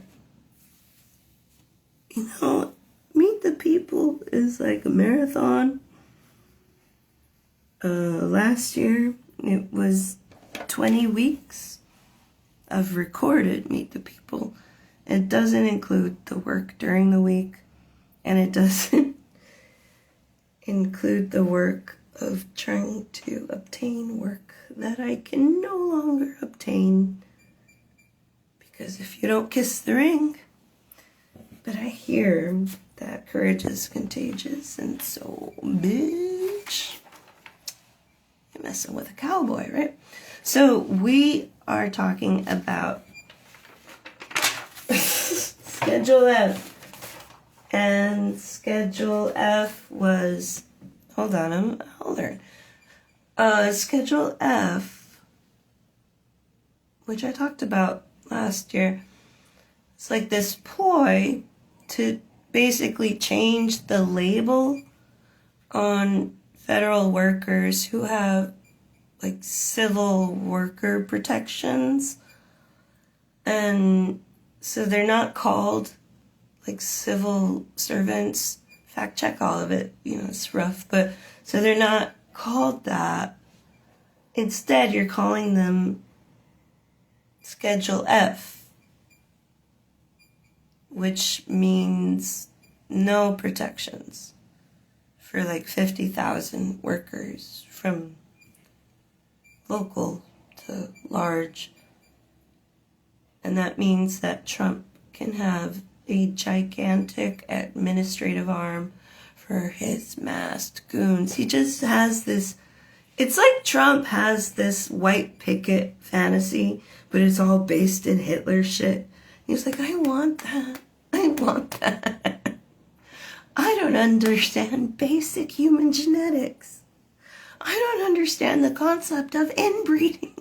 Speaker 1: You know, Meet the People is like a marathon last year it was 20 weeks of recorded Meet the People. It doesn't include the work during the week, and it doesn't include the work of trying to obtain work that I can no longer obtain. Because if you don't kiss the ring, but I hear that courage is contagious, and so, bitch, you're messing with a cowboy, right? So we are talking about Schedule F. And Schedule F was, hold on. Schedule F, which I talked about last year, it's like this ploy to basically change the label on federal workers who have like civil worker protections. And so they're not called like civil servants. Fact check all of it, it's rough, but so they're not called that. Instead, you're calling them Schedule F, which means no protections for like 50,000 workers from local to large. And that means that Trump can have a gigantic administrative arm for his masked goons. He just has this, it's like Trump has this white picket fantasy, but it's all based in Hitler shit. He's like, I want that. I don't understand basic human genetics. I don't understand the concept of inbreeding.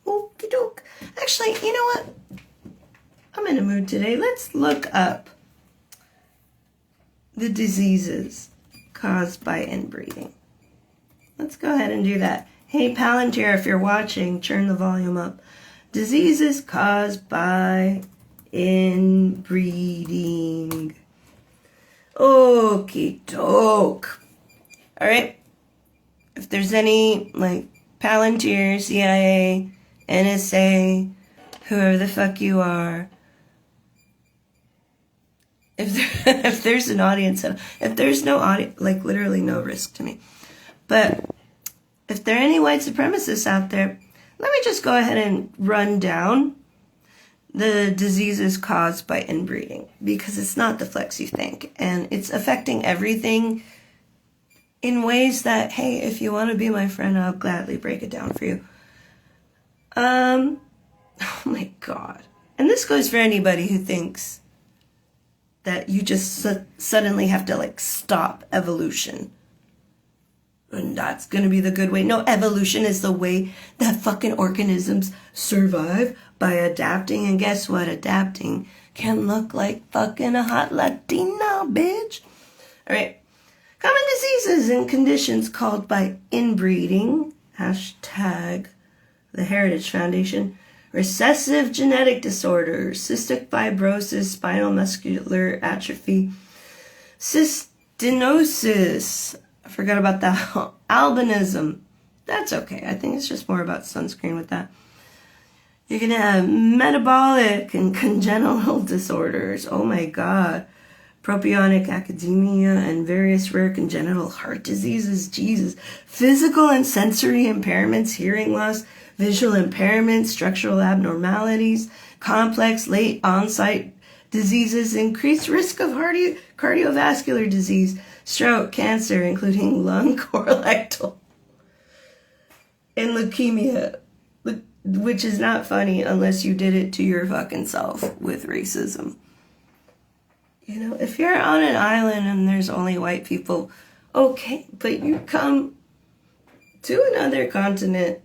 Speaker 1: Okie doke. Actually, you know what? I'm in a mood today. Let's look up the diseases caused by inbreeding. Let's go ahead and do that. Hey, Palantir, if you're watching, turn the volume up. Diseases caused by inbreeding. Okie doke. All right. If there's any, like, Palantir, CIA, NSA, whoever the fuck you are, if there's an audience, if there's no audience, like literally no risk to me, but if there are any white supremacists out there, let me just go ahead and run down the diseases caused by inbreeding, because it's not the flex you think, and it's affecting everything in ways that, hey, if you want to be my friend, I'll gladly break it down for you. Oh my God. And this goes for anybody who thinks that you just suddenly have to, like, stop evolution. And that's going to be the good way. No, evolution is the way that fucking organisms survive, by adapting. And guess what? Adapting can look like fucking a hot Latina, bitch. All right. Common diseases and conditions caused by inbreeding. Hashtag the Heritage Foundation. Recessive genetic disorders, cystic fibrosis, spinal muscular atrophy, cystinosis. I forgot about that. Albinism. That's okay. I think it's just more about sunscreen with that. You're going to have metabolic and congenital disorders. Oh my God. Propionic acidemia and various rare congenital heart diseases. Jesus. Physical and sensory impairments, hearing loss, visual impairments, structural abnormalities, complex late onset diseases, increased risk of cardiovascular disease, stroke, cancer, including lung, colorectal, and leukemia, which is not funny unless you did it to your fucking self with racism. You know, if you're on an island and there's only white people, okay, but you come to another continent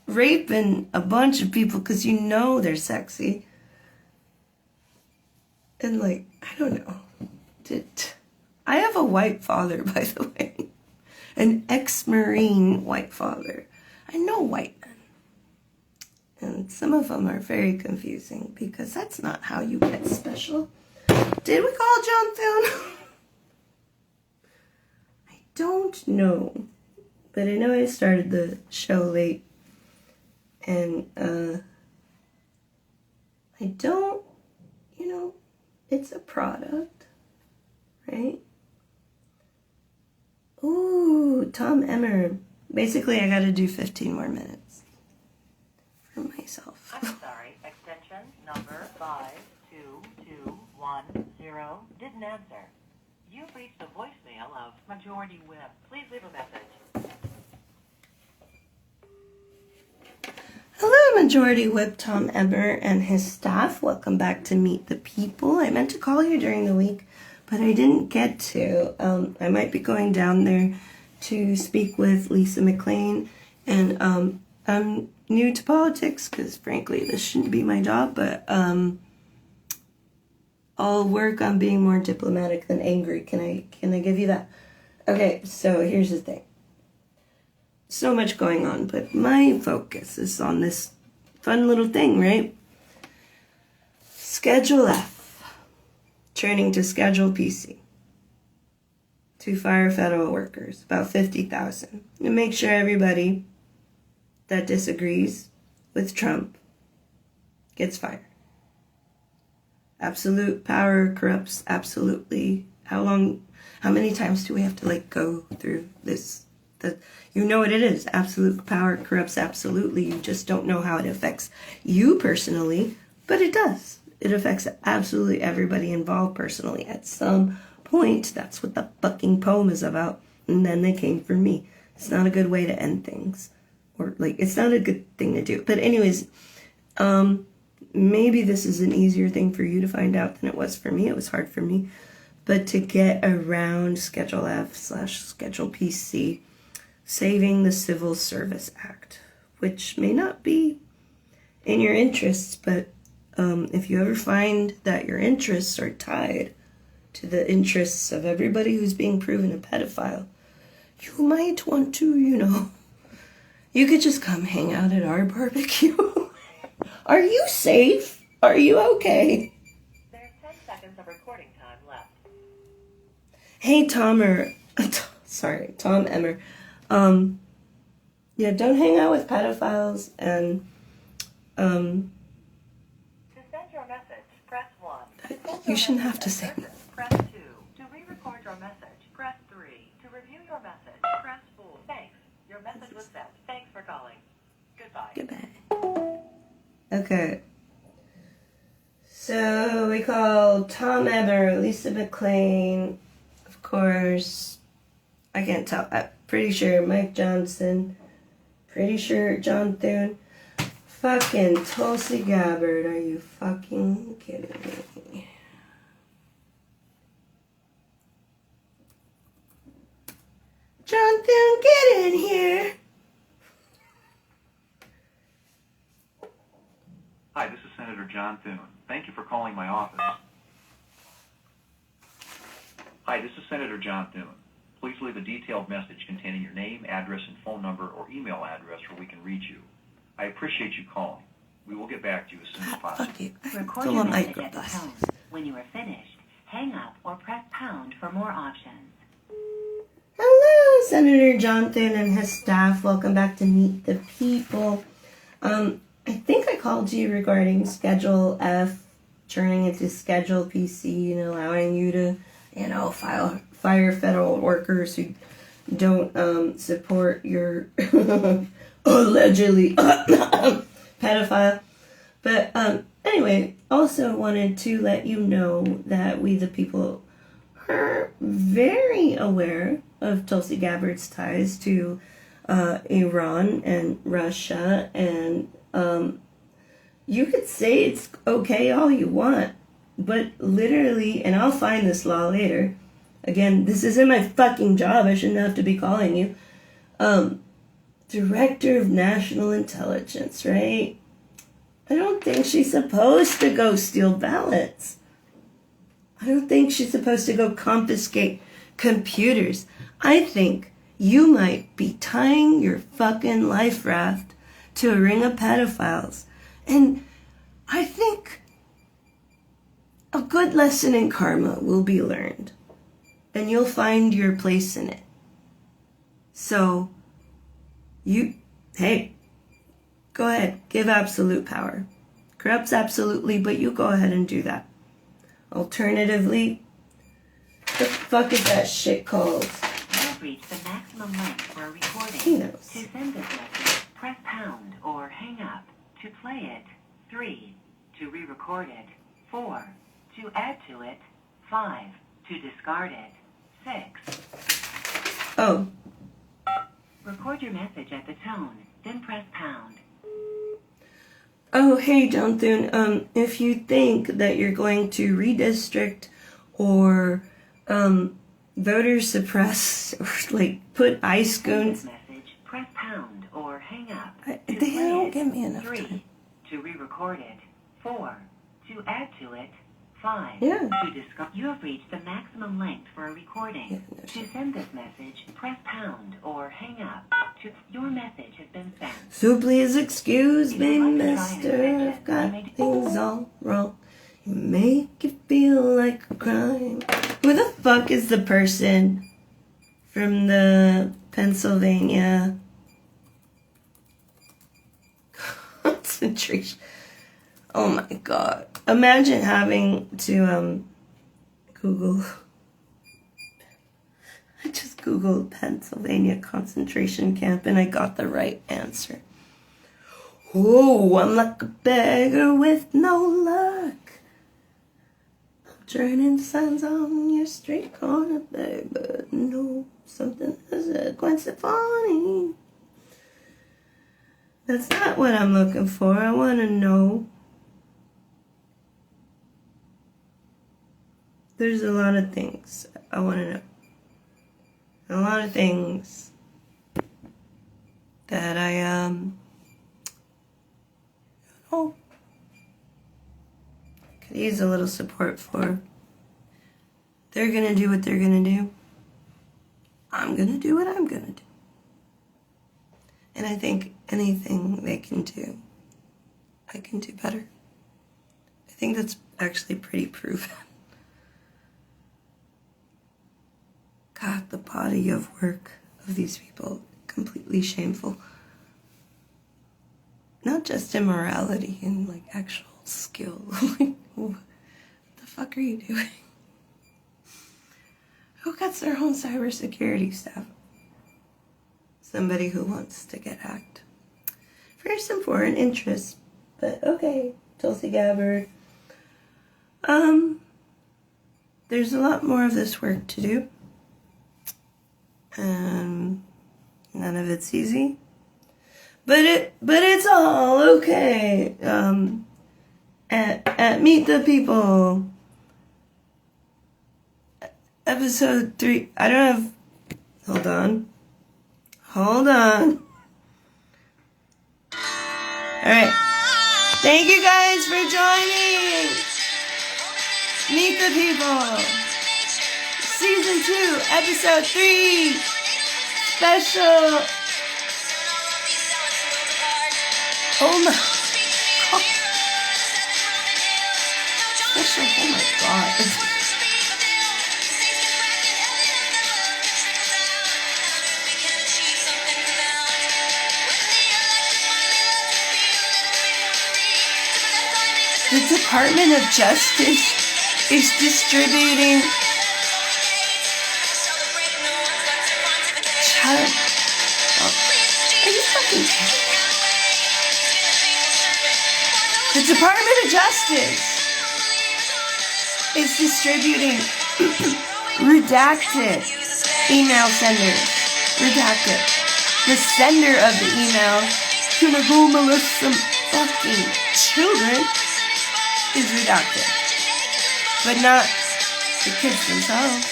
Speaker 1: raping a bunch of people because you know they're sexy. And, like, I don't know. I have a white father, by the way. An ex-Marine white father. I know white men. And some of them are very confusing because that's not how you get special. Did we call John Thune? don't know, but I know I started the show late, and I don't, it's a product, right? Ooh, Tom Emmer. Basically, I gotta do 15 more minutes for myself.
Speaker 2: I'm sorry, extension number 52210 didn't answer. You've reached the voicemail of Majority Whip. Please leave a message.
Speaker 1: Hello, Majority Whip Tom Emmer and his staff. Welcome back to Meet the People. I meant to call you during the week, but I didn't get to. I might be going down there to speak with Lisa McLean, and I'm new to politics because, frankly, this shouldn't be my job, but I'll work on being more diplomatic than angry. Can I give you that? Okay, so here's the thing. So much going on, but my focus is on this fun little thing, right? Schedule F, turning to Schedule PC. To fire federal workers, about 50,000. To make sure everybody that disagrees with Trump gets fired. Absolute power corrupts absolutely. How many times do we have to go through this? You know what it is. Absolute power corrupts absolutely. You just don't know how it affects you personally, but it does. It affects absolutely everybody involved personally at some point. That's what the fucking poem is about. And then they came for me. It's not a good way to end things. Or it's not a good thing to do. But anyways, maybe this is an easier thing for you to find out than it was for me. It was hard for me. But to get around Schedule F/Schedule PC, saving the Civil Service Act, which may not be in your interests, but if you ever find that your interests are tied to the interests of everybody who's being proven a pedophile, you might want to, you could just come hang out at our barbecue. Are you safe? Are you okay?
Speaker 2: There's 10 seconds of recording time left.
Speaker 1: Hey, Tom Emmer. Yeah, don't hang out with pedophiles, and,
Speaker 2: To send your message, press 1. To send
Speaker 1: you
Speaker 2: your
Speaker 1: shouldn't
Speaker 2: message
Speaker 1: have to
Speaker 2: as
Speaker 1: say
Speaker 2: urgent, press 2. To re-record your message, press 3. To review your message, press 4. Thanks. Your message was sent. Thanks for calling. Goodbye.
Speaker 1: Goodbye. Okay. So we called Tom Emmer, Lisa McLean, of course. I can't tell. I'm pretty sure Mike Johnson. Pretty sure John Thune. Fucking Tulsi Gabbard. Are you fucking kidding me? John Thune, get in here.
Speaker 4: Hi, this is Senator John Thune. Thank you for calling my office. Hi, this is Senator John Thune. Please leave a detailed message containing your name, address, and phone number or email address where we can reach you. I appreciate you calling. We will get back to you as soon as possible.
Speaker 1: Fuck you.
Speaker 7: Record
Speaker 1: Fill
Speaker 7: your
Speaker 1: a
Speaker 7: message at the
Speaker 1: microbus.
Speaker 7: tone. When you are finished, hang up or press pound for more options.
Speaker 1: Hello, Senator John Thune and his staff. Welcome back to Meet the People. I think I called you regarding Schedule F, turning into Schedule PC, and allowing you to, fire federal workers who don't support your allegedly pedophile. But anyway, also wanted to let you know that we the people are very aware of Tulsi Gabbard's ties to Iran and Russia, and you could say it's okay all you want, but literally, and I'll find this law later. Again, this isn't my fucking job. I shouldn't have to be calling you. Director of National Intelligence, right? I don't think she's supposed to go steal ballots. I don't think she's supposed to go confiscate computers. I think you might be tying your fucking life raft to a ring of pedophiles. And I think a good lesson in karma will be learned. And you'll find your place in it. So, hey, go ahead, give absolute power. Corrupts absolutely, but you go ahead and do that. Alternatively, the fuck is that shit called?
Speaker 7: You've reached the maximum length for a recording.
Speaker 1: He knows.
Speaker 7: To send this message, press pound or hang up. To play it, 3. To re-record it, 4. To add to it, 5. To discard it, 6.
Speaker 1: Oh.
Speaker 7: Record your message at the tone, then press pound.
Speaker 1: Oh, hey, Jonathan. If you think that you're going to redistrict or voter suppress or like put ice
Speaker 7: Send this
Speaker 1: goons,
Speaker 7: message, press pound or hang up.
Speaker 1: they don't give me enough
Speaker 7: 3.
Speaker 1: time.
Speaker 7: To re-record it, 4. To add to it, 5.
Speaker 1: Yeah.
Speaker 7: To discard. You have reached the maximum length for a recording.
Speaker 1: Yeah, no
Speaker 7: To
Speaker 1: shit.
Speaker 7: send this message, press pound or hang up. Your message has been sent.
Speaker 1: So please excuse
Speaker 7: If
Speaker 1: me,
Speaker 7: you'd like to try an
Speaker 1: mister.
Speaker 7: extension,
Speaker 1: I've got
Speaker 7: you may-
Speaker 1: things all wrong. You make it feel like a crime. Who the fuck is the person from the Pennsylvania concentration? Oh my god. Imagine having to Google. I just Googled Pennsylvania concentration camp and I got the right answer. Oh, I'm like a beggar with no luck. I'm turning signs on your street corner, baby. No, something is a Gwen Stefani. That's not what I'm looking for. I want to know. There's a lot of things I want to know. A lot of things that I could use a little support for. They're gonna do what they're gonna do. I'm gonna do what I'm gonna do. And I think anything they can do, I can do better. I think that's actually pretty proven. God, the body of work of these people, completely shameful. Not just immorality and like actual skill. Like, what the fuck are you doing? Who gets their own cybersecurity staff? Somebody who wants to get hacked. For some foreign interests. But okay, Tulsi Gabbard. There's a lot more of this work to do. None of it's easy. But it's all okay. At Meet the People, episode 3. I don't have. Hold on. Alright. Thank you guys for joining. Meet the People. Season 2, episode 3. Special. Oh my god. Special, oh my god. The Department of Justice is distributing child. Are you fucking kidding me? The Department of Justice is distributing redacted email senders. Redacted. The sender of the email, gonna go molest some fucking children, is redacted. But not the kids themselves.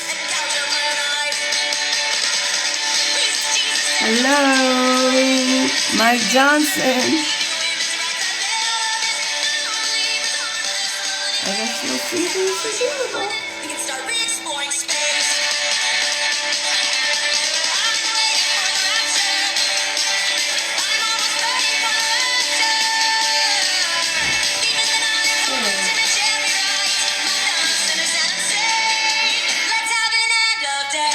Speaker 1: Hello, Mike Johnson. I guess we'll see who's available.
Speaker 8: We can start re-exploring space. Let's have an end of day.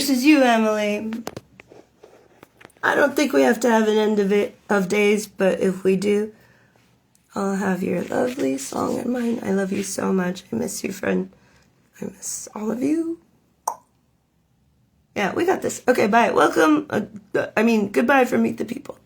Speaker 1: is you, Emily. I don't think we have to have an end of days, but if we do, I'll have your lovely song in mind. I love you so much. I miss you, friend. I miss all of you. Yeah, we got this. Okay, bye. Welcome. Goodbye from Meet the People.